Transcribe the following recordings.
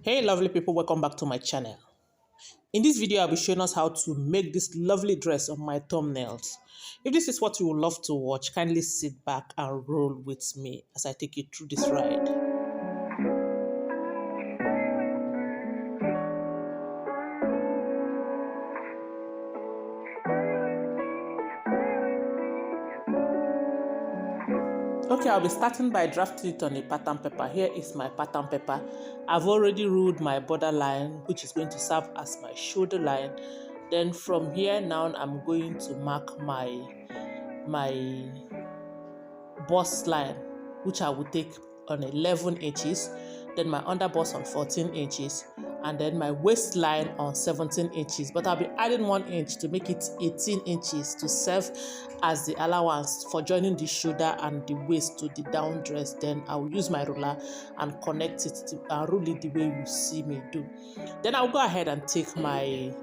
Hey lovely people, welcome back to my channel. In this video I'll be showing us how to make this lovely dress on my thumbnails. If this is what you would love to watch, kindly sit back and roll with me as I take you through this ride. Okay, I'll be starting by drafting it on a pattern paper. Here is my pattern paper. I've already ruled my border line, which is going to serve as my shoulder line. Then from here now, I'm going to mark my bust line, which I will take on 11 inches, then my under bust on 14 inches, and then my waistline on 17 inches. But I'll be adding 1 inch to make it 18 inches to serve as the allowance for joining the shoulder and the waist to the down dress. Then I'll use my ruler and connect it to and rule it the way you see me do. Then I'll go ahead and take my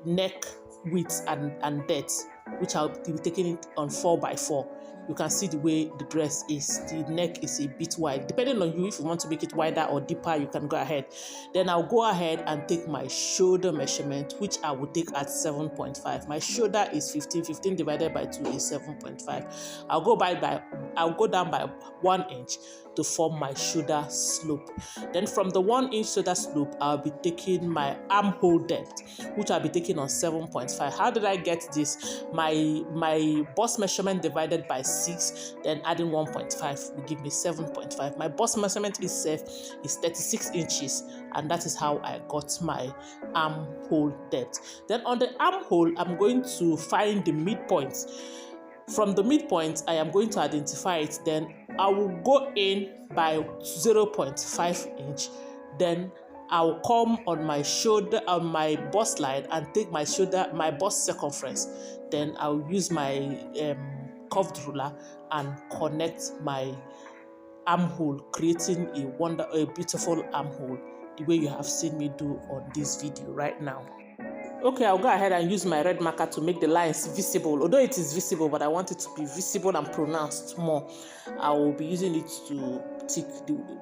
neck width and depth, which I'll be taking it on 4x4. You can see the way the dress is. The neck is a bit wide. Depending on you, if you want to make it wider or deeper, you can go ahead. Then I'll go ahead and take my shoulder measurement, which I will take at 7.5. My shoulder is 15. 15 divided by 2 is 7.5. I'll go down by 1 inch to form my shoulder slope. Then from the 1 inch shoulder slope, I'll be taking my armhole depth, which I'll be taking on 7.5. How did I get this? My bust measurement divided by 6, then adding 1.5 will give me 7.5. My bust measurement itself is 36 inches, and that is how I got my armhole depth. Then on the armhole, I'm going to find the midpoint. From the midpoint, I am going to identify it. Then I will go in by 0.5 inch. Then I'll come on my shoulder, on my bust line, and take my bust circumference. Then I'll use my curved ruler and connect my armhole, creating a beautiful armhole, the way you have seen me do on this video right now. Okay, I'll go ahead and use my red marker to make the lines visible. Although it is visible, but I want it to be visible and pronounced more. I will be using it to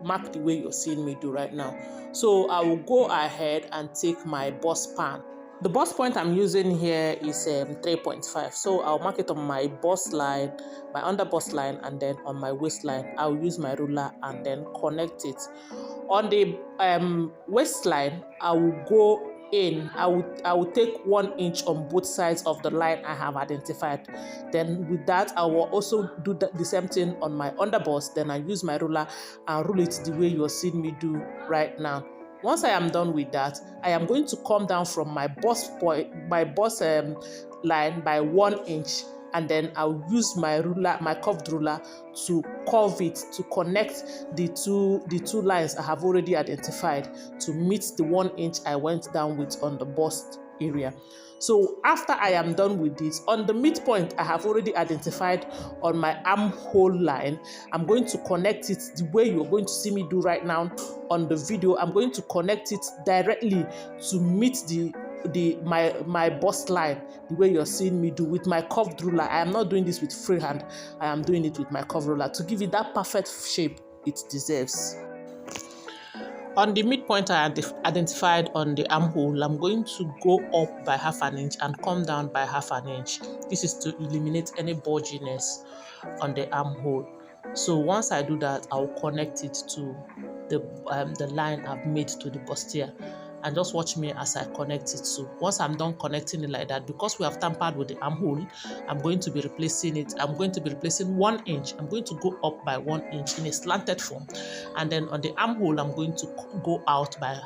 mark the way you're seeing me do right now. So I will go ahead and take my bust pan. The bust point I'm using here is 3.5. So I'll mark it on my bust line, my under bust line, and then on my waistline. I'll use my ruler and then connect it. On the waistline, I will go in. I will take 1 inch on both sides of the line I have identified. Then with that, I will also do the same thing on my under bust. Then I use my ruler and rule it the way you're seeing me do right now. Once I am done with that, I am going to come down from my bust point, line by 1 inch, and then I'll use my ruler, my curved ruler, to curve it to connect the two lines I have already identified to meet the 1 inch I went down with on the bust area. So after I am done with this, on the midpoint I have already identified on my armhole line, I'm going to connect it the way you're going to see me do right now on the video. I'm going to connect it directly to meet my bust line, the way you're seeing me do with my curved ruler. I am not doing this with free hand. I am doing it with my curved ruler to give it that perfect shape it deserves. On the midpoint I identified on the armhole, I'm going to go up by 1/2 inch and come down by 1/2 inch. This is to eliminate any bulginess on the armhole. So once I do that, I'll connect it to the line I've made to the bustier. And just watch me as I connect it. So once I'm done connecting it like that, because we have tampered with the armhole, I'm going to be replacing it. I'm going to be replacing 1 inch. I'm going to go up by 1 inch in a slanted form. And then on the armhole, I'm going to go out by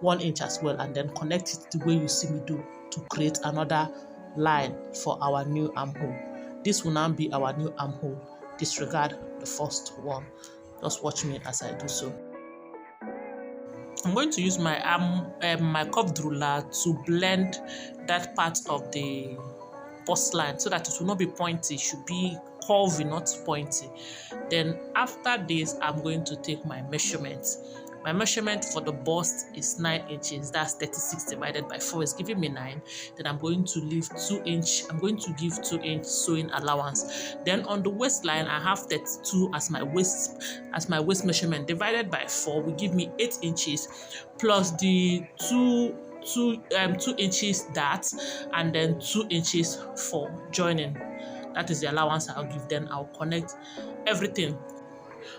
1 inch as well, and then connect it the way you see me do to create another line for our new armhole. This will now be our new armhole. Disregard the first one. Just watch me as I do so. I'm going to use my my curved ruler to blend that part of the bust line so that it will not be pointy. It should be curvy, not pointy. Then after this, I'm going to take my measurements. My measurement for the bust is 9 inches. That's 36 divided by 4 is giving me 9. Then I'm going to leave 2 inch. I'm going to give 2 inch sewing allowance. Then on the waistline, I have 32 as my waist measurement. Divided by 4 will give me 8 inches plus the 2 inches that, and then 2 inches for joining. That is the allowance I'll give. Then I'll connect everything.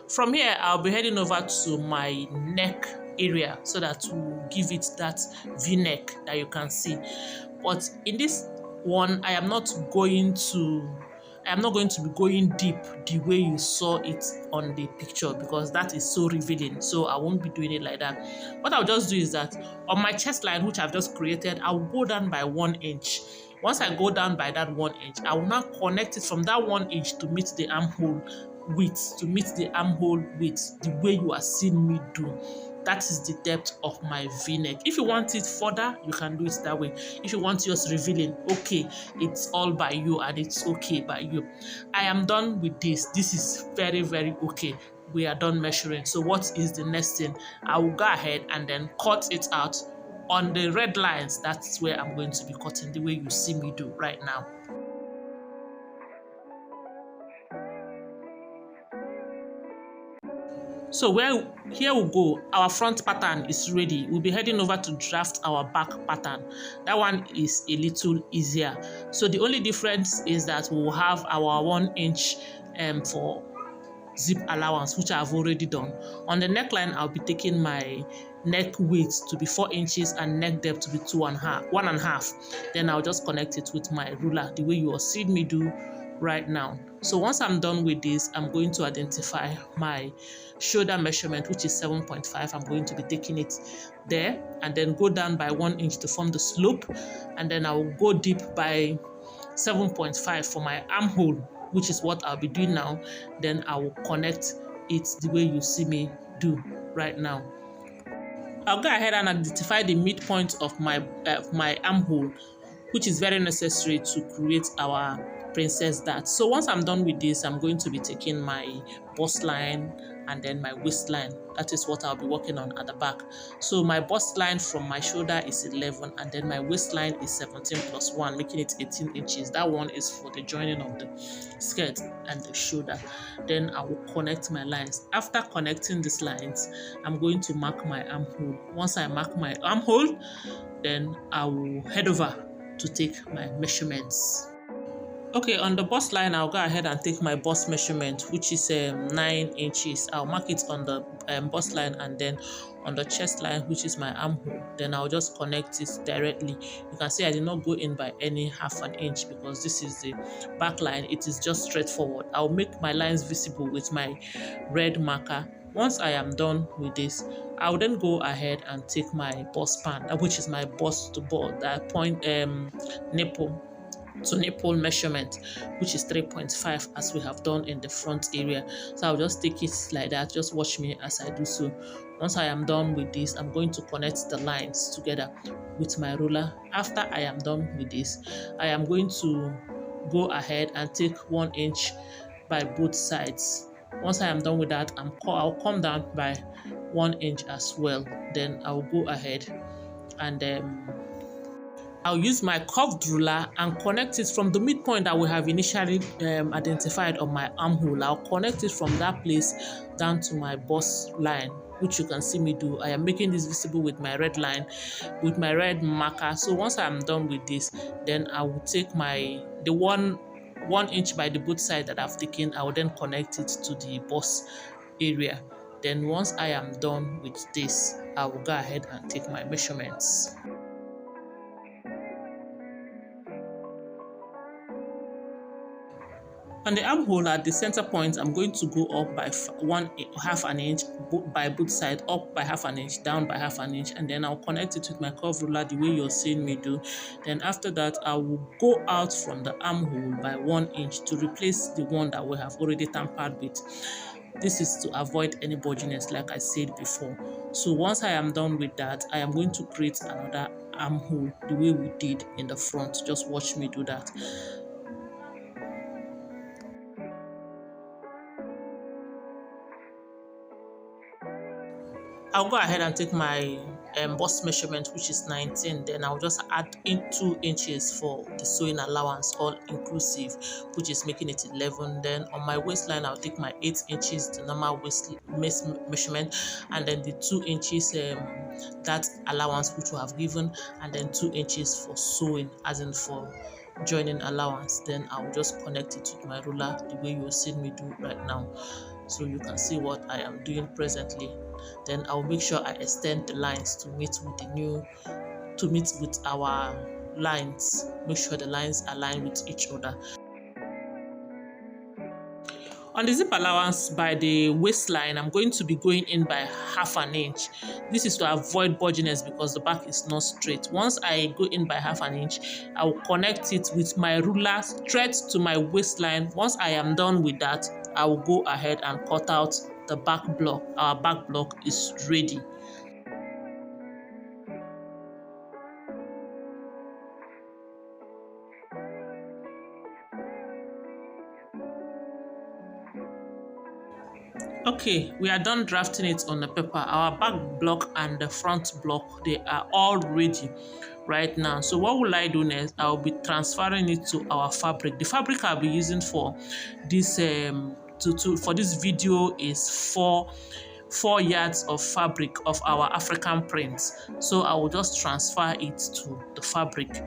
From here, I'll be heading over to my neck area so that we'll give it that V-neck that you can see. But in this one, I am not going to be going deep the way you saw it on the picture, because that is so revealing. So I won't be doing it like that. What I'll just do is that on my chest line, which I've just created, I'll go down by 1 inch. Once I go down by that 1 inch, I will now connect it from that 1 inch to meet the armhole width, the way you are seeing me do. That is the depth of my V-neck. If you want it further, you can do it that way. If you want yours revealing, okay, it's all by you and it's okay by you. I am done with this. This is very, very okay. We are done measuring. So what is the next thing? I will go ahead and then cut it out on the red lines. That's where I'm going to be cutting, the way you see me do right now. So here we go. Our front pattern is ready. We'll be heading over to draft our back pattern. That one is a little easier. So the only difference is that we'll have our 1 inch for zip allowance, which I've already done. On the neckline, I'll be taking my neck width to be 4 inches and neck depth to be 1.5. Then I'll just connect it with my ruler, the way you are seeing me do right now. So once I'm done with this, I'm going to identify my shoulder measurement, which is 7.5. I'm going to be taking it there and then go down by 1 inch to form the slope, and then I will go deep by 7.5 for my armhole, which is what I'll be doing now. Then I will connect it the way you see me do right now. I'll go ahead and identify the midpoint of my armhole, which is very necessary to create our princess dart. So once I'm done with this, I'm going to be taking my bust line and then my waistline. That is what I'll be working on at the back. So my bust line from my shoulder is 11, and then my waistline is 17 plus 1, making it 18 inches. That one is for the joining of the skirt and the shoulder. Then I will connect my lines. After connecting these lines, I'm going to mark my armhole. Once I mark my armhole, then I will head over to take my measurements. Okay, on the bust line, I'll go ahead and take my bust measurement, which is 9 inches. I'll mark it on the bust line, and then on the chest line, which is my armhole, then I'll just connect it directly. You can see I did not go in by any half an inch because this is the back line. It is just straightforward. I'll make my lines visible with my red marker. Once I am done with this, I'll then go ahead and take my bust band, which is my bust to bust, that point nipple to nipple measurement, which is 3.5, as we have done in the front area. So I'll just take it like that. Just watch me as I do so. Once I am done with this, I'm going to connect the lines together with my ruler. After I am done with this, I am going to go ahead and take 1 inch by both sides. Once I am done with that, I'll come down by 1 inch as well. Then I'll go ahead and I'll use my curved ruler and connect it from the midpoint that we have initially identified on my armhole. I'll connect it from that place down to my bust line, which you can see me do. I am making this visible with my red line, with my red marker. So once I'm done with this, then I will take the 1 inch by the both side that I've taken. I will then connect it to the bust area. Then once I am done with this, I will go ahead and take my measurements. On the armhole at the center point, I'm going to go up by half an inch by both sides, up by half an inch, down by half an inch, and then I'll connect it with my curved ruler the way you're seeing me do. Then after that, I will go out from the armhole by 1 inch to replace the one that we have already tampered with. This is to avoid any bulginess, like I said before. So once I am done with that, I am going to create another armhole the way we did in the front. Just watch me do that. I'll go ahead and take my bust measurement, which is 19. Then I'll just add in 2 inches for the sewing allowance, all inclusive, which is making it 11. Then on my waistline, I'll take my 8 inches, the normal waist measurement, and then the 2 inches that allowance which we have given, and then 2 inches for sewing, as in for joining allowance. Then I'll just connect it with my ruler the way you're seeing me do right now, so you can see what I am doing presently. Then I'll make sure I extend the lines to meet with our lines. Make sure the lines align with each other. On the zip allowance by the waistline, I'm going to be going in by ½ an inch. This is to avoid bulginess because the back is not straight. Once I go in by ½ an inch, I will connect it with my ruler straight to my waistline. Once I am done with that, I will go ahead and cut out the back block. Our back block is ready. Okay, we are done drafting it on the paper. Our back block and the front block, they are all ready right now. So what will I do next? I'll be transferring it to our fabric. The fabric I'll be using for this for this video is 4 yards of fabric of our African prints. So I will just transfer it to the fabric.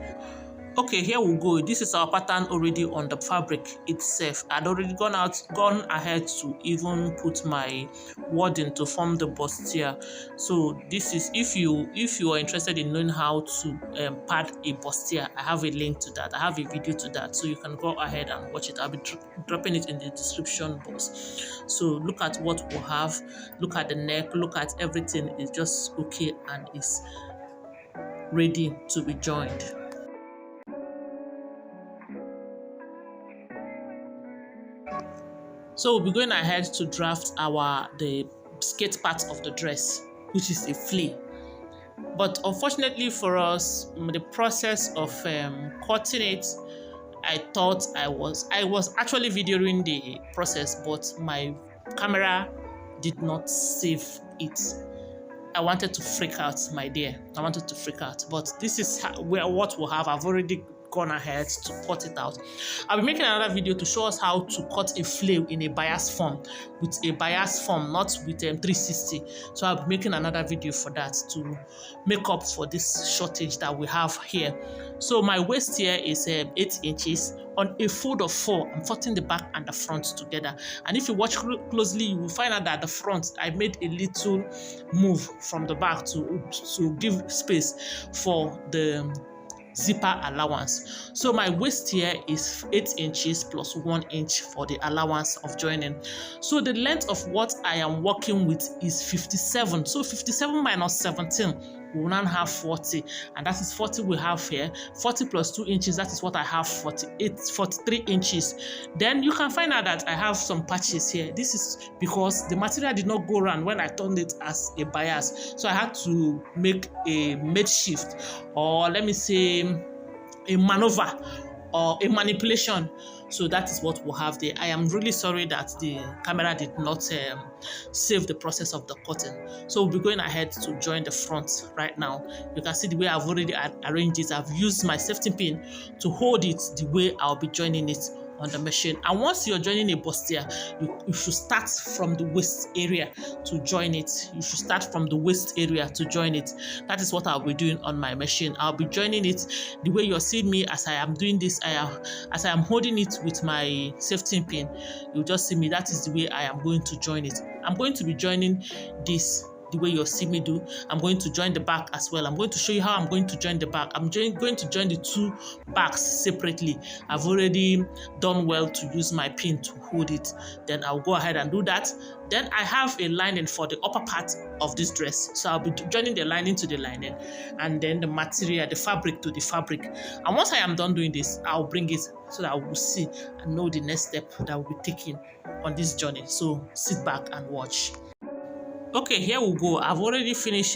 Okay, here we go. This is our pattern already on the fabric itself. I'd already gone ahead to even put my wording to form the bustier. So this is, if you are interested in knowing how to pad a bustier, I have a link to that. I have a video to that, so you can go ahead and watch it. I'll be dropping it in the description box. So look at what we have, look at the neck, look at everything is just okay and is ready to be joined. So we'll be going ahead to draft the skirt part of the dress, which is a flea. But unfortunately for us, the process of cutting it, I thought I was actually videoing the process, but my camera did not save it. I wanted to freak out, my dear. I wanted to freak out, but this is what we'll have. I've already gone ahead to cut it out. I'll be making another video to show us how to cut a flare in a bias form, with a bias form, not with 360. So I'll be making another video for that to make up for this shortage that we have here. So my waist here is 8 inches. On a fold of 4, I'm cutting the back and the front together. And if you watch closely, you will find out that the front, I made a little move from the back to give space for the zipper allowance. So my waist here is 8 inches plus 1 inch for the allowance of joining. So the length of what I am working with is 57. So 57 minus 17, we will now have 40, and that is 40 we have here. 40 plus 2 inches, that is what I have, 43 inches. Then you can find out that I have some patches here. This is because the material did not go around when I turned it as a bias, so I had to make a makeshift, or let me say a maneuver or a manipulation. So that is what we'll have there. I am really sorry that the camera did not save the process of the cutting. So we'll be going ahead to join the front right now. You can see the way I've already arranged it. I've used my safety pin to hold it the way I'll be joining it on the machine. And once you're joining a bustier, you should start from the waist area to join it. You should start from the waist area to join it. That is what I'll be doing on my machine. I'll be joining it the way you're seeing me as I am doing this. As I am holding it with my safety pin, you'll just see me. That is the way I am going to join it. I'm going to be joining this the way you'll see me do. I'm going to join the back as well. I'm going to show you how I'm going to join the back. I'm going to join the two backs separately. I've already done well to use my pin to hold it. Then I'll go ahead and do that. Then I have a lining for the upper part of this dress. So I'll be joining the lining to the lining, and then the material, the fabric to the fabric. And once I am done doing this, I'll bring it so that I will see and know the next step that will be taken on this journey. So sit back and watch. Okay, here we go. I've already finished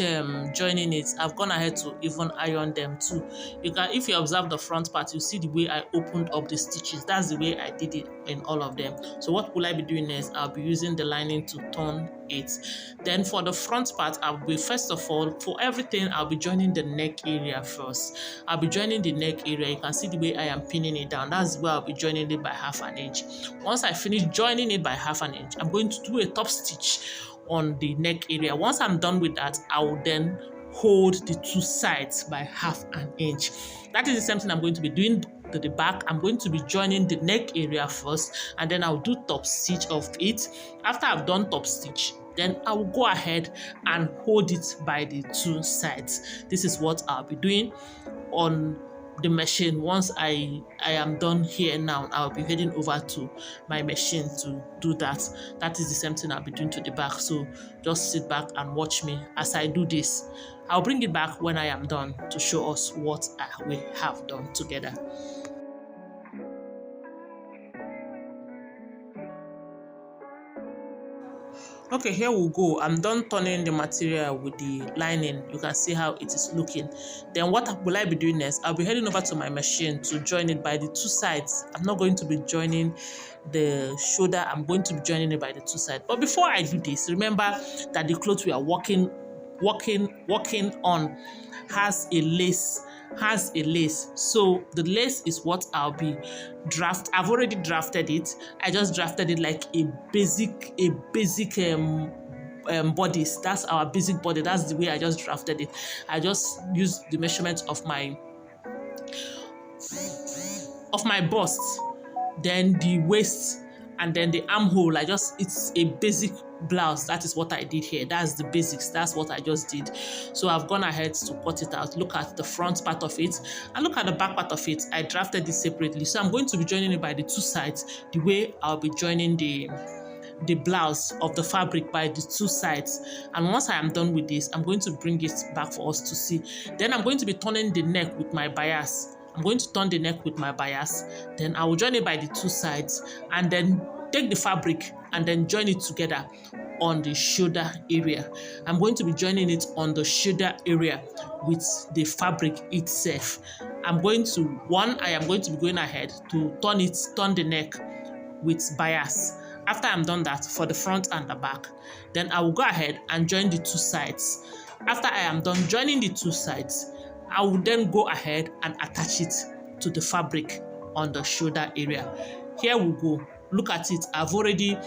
joining it. I've gone ahead to even iron them too. You can, if you observe the front part, you see the way I opened up the stitches. That's the way I did it in all of them. So what will I be doing next? I'll be using the lining to turn it. Then for the front part, I'll be, first of all, for everything, I'll be joining the neck area first. I'll be joining the neck area. You can see the way I am pinning it down. That's where I'll be joining it by 1/2 inch. Once I finish joining it by 1/2 inch, I'm going to do a top stitch on the neck area. Once I'm done with that, I will then hold the two sides by 1/2 inch. That is the same thing I'm going to be doing to the back. I'm going to be joining the neck area first, and then I'll do top stitch of it. After I've done top stitch, then I will go ahead and hold it by the two sides. This is what I'll be doing on the machine. Once I am done here now, I'll be heading over to my machine to do that. That is the same thing I'll be doing to the back. So just sit back and watch me as I do this. I'll bring it back when I am done to show us what we have done together. Okay, here we go. I'm done turning the material with the lining. You can see how it is looking. Then what will I be doing next? I'll be heading over to my machine to join it by the two sides. I'm not going to be joining the shoulder. I'm going to be joining it by the two sides. But before I do this, remember that the clothes we are working on has a lace. So the lace is what I'll be I've already drafted it. I just drafted it like a basic bodice. That's our basic body. That's the way I just drafted it. I just used the measurements of my bust, then the waist, and then the armhole. It's a basic blouse. That is what I did here. That's the basics. That's what I just did. So I've gone ahead to cut it out. Look at the front part of it and look at the back part of it. I drafted this separately. So I'm going to be joining it by the two sides, the way I'll be joining the blouse of the fabric by the two sides. And once I am done with this, I'm going to bring it back for us to see. Then I'm going to be turning the neck with my bias. I'm going to turn the neck with my bias. Then I will join it by the two sides and then take the fabric and then join it together on the shoulder area. I'm going to be joining it on the shoulder area with the fabric itself. I am going to be going ahead to turn the neck with bias. After I'm done that for the front and the back, then I will go ahead and join the two sides. After I am done joining the two sides, I will then go ahead and attach it to the fabric on the shoulder area. Here we go. Look at it. I've already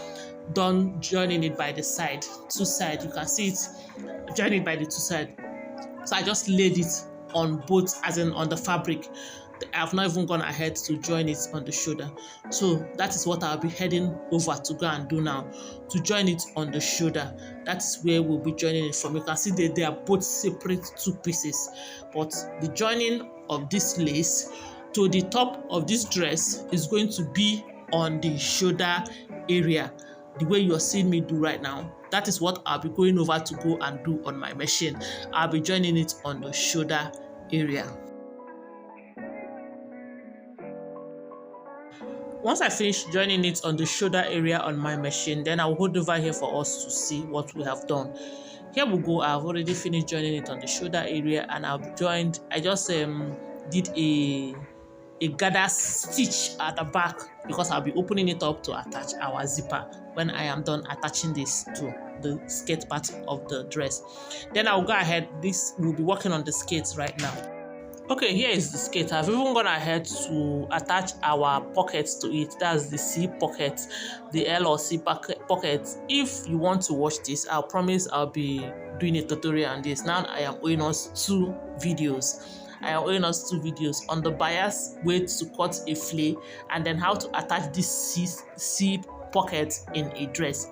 done joining it by the two sides. You can see it, joining it by the two sides. So I just laid it on both, as in on the fabric. I've not even gone ahead to join it on the shoulder. So that is what I'll be heading over to go and do now, to join it on the shoulder. That is where we'll be joining it from. You can see that they are both separate two pieces, but the joining of this lace to the top of this dress is going to be on the shoulder area, the way you're seeing me do right now. That is what I'll be going over to go and do on my machine. I'll be joining it on the shoulder area. Once I finish joining it on the shoulder area on my machine, then I'll hold over here for us to see what we have done. Here we go. I've already finished joining it on the shoulder area, and I just did a gather stitch at the back, because I'll be opening it up to attach our zipper when I am done attaching this to the skirt part of the dress. Then I'll go ahead. We'll be working on the skirts right now. Okay, here is the skirt. I've even gone ahead to attach our pockets to it. That's the C pocket, the L or C pocket. If you want to watch this, I'll promise I'll be doing a tutorial on this. Now I am owing us two videos. On the bias, way to cut a flay, and then how to attach this C pocket in a dress.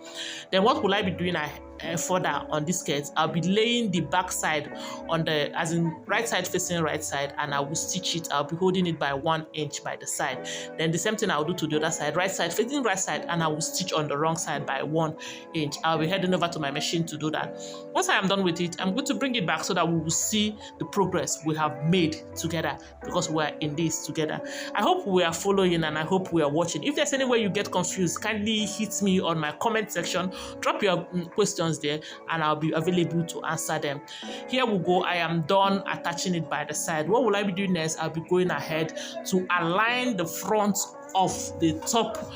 Then what will I be doing further on this skirt? I'll be laying the back side on the, as in right side facing right side, and I will stitch it. I'll be holding it by 1 inch by the side. Then the same thing I'll do to the other side, right side facing right side, and I will stitch on the wrong side by 1 inch. I'll be heading over to my machine to do that. Once I am done with it, I'm going to bring it back so that we will see the progress we have made together, because we are in this together. I hope we are following, and I hope we are watching. If there's any way you get confused, kindly hit me on my comment section. Drop your question questions there, and I'll be available to answer them. Here we go. I am done attaching it by the side. What will I be doing next? I'll be going ahead to align the front of the top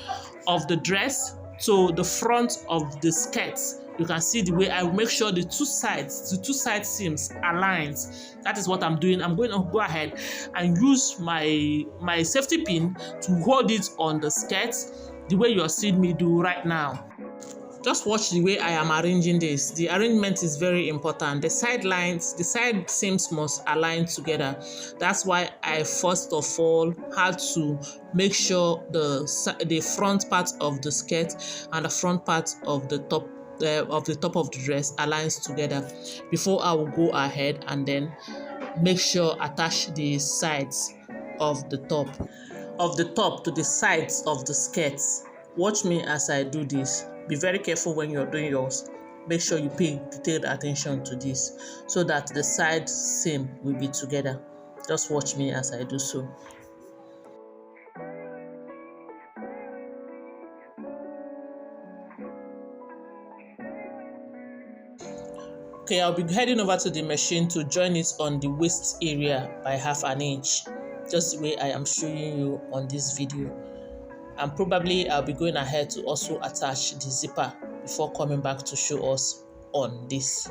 of the dress to the front of the skirt. You can see the way I will make sure the two side seams aligns. That is what I'm doing. I'm going to go ahead and use my safety pin to hold it on the skirt the way you're seeing me do right now. Just watch the way I am arranging this. The arrangement is very important. The side seams must align together. That's why I first of all had to make sure the front part of the skirt and the front part of the top of the dress aligns together before I will go ahead and then make sure attach the sides of the top to the sides of the skirts. Watch me as I do this. Be very careful when you're doing yours. Make sure you pay detailed attention to this so that the side seam will be together. Just watch me as I do so. Okay, I'll be heading over to the machine to join it on the waist area by 1/2 inch, just the way I am showing you on this video. And probably I'll be going ahead to also attach the zipper before coming back to show us on this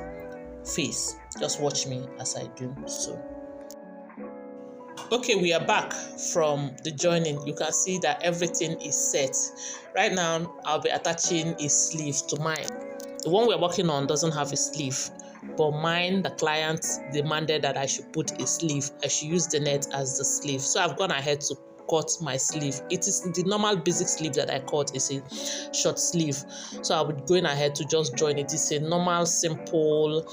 face. Just watch me as I do so. Okay, we are back from the joining. You can see that everything is set. Right now, I'll be attaching a sleeve to mine. The one we're working on doesn't have a sleeve, but mine, the client demanded that I should put a sleeve. I should use the net as the sleeve. So I've gone ahead to cut my sleeve. It is the normal basic sleeve that I cut is a short sleeve. So I'll be going ahead to just join it. It's a normal, simple,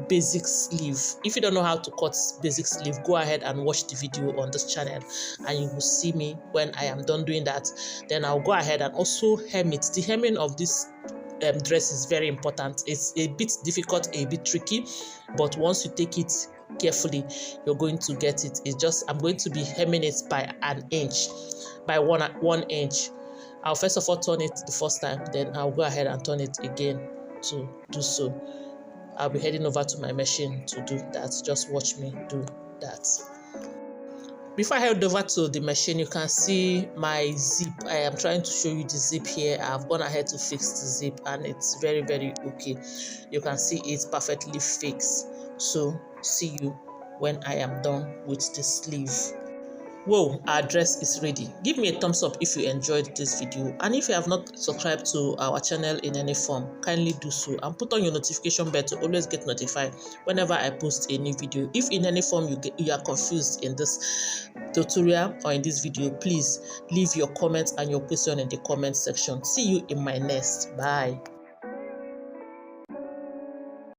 basic sleeve. If you don't know how to cut basic sleeve, go ahead and watch the video on this channel and you will see me when I am done doing that. Then I'll go ahead and also hem it. The hemming of this dress is very important. It's a bit difficult, a bit tricky, but once you take it carefully, you're going to get it. It's just I'm going to be hemming it by 1 inch, by one inch. I'll first of all turn it the first time, then I'll go ahead and turn it again to do so. I'll be heading over to my machine to do that. Just watch me do that. Before I head over to the machine, you can see my zip. I am trying to show you the zip here. I've gone ahead to fix the zip and it's very, very okay. You can see it's perfectly fixed. So see you when I am done with the sleeve. Whoa, our dress is ready. Give me a thumbs up if you enjoyed this video, and if you have not subscribed to our channel in any form, kindly do so and put on your notification bell to always get notified whenever I post a new video. If in any form you are confused in this tutorial or in this video, please leave your comments and your question in the comment section. See you in my next. Bye.